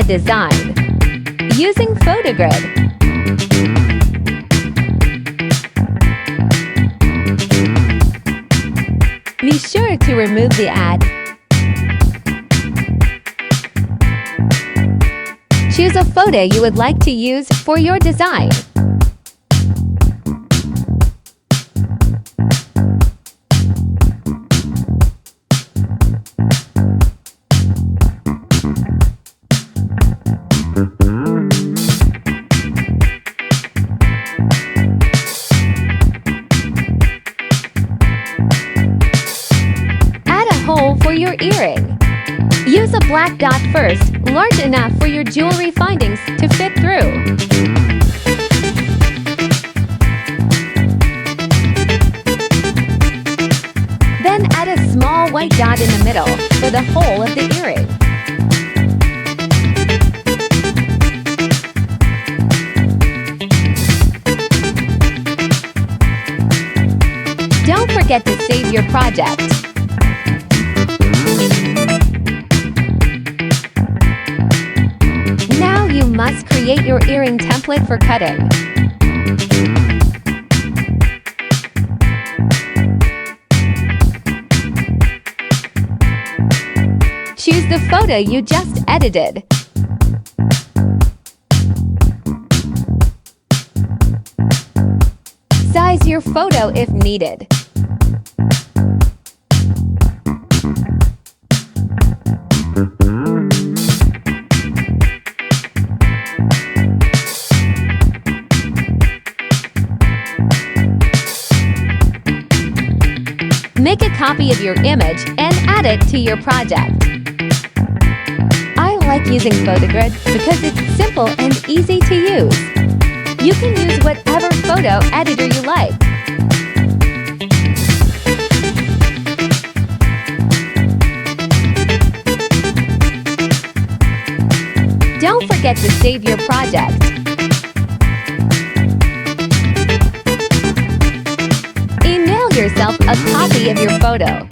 design using PhotoGrid. Be sure to remove the ad. Choose a photo you would like to use for your design. Add a hole for your earring. Use a black dot first, large enough for your jewelry findings to fit through. Then add a small white dot in the middle for the hole of the earring. Don't forget to save your project. Now you must create your earring template for cutting. Choose the photo you just edited. Size your photo if needed. Make a copy of your image and add it to your project. I like using PhotoGrid because it's simple and easy to use. You can use whatever photo editor you like. Don't forget to save your project. Email yourself a copy of your photo.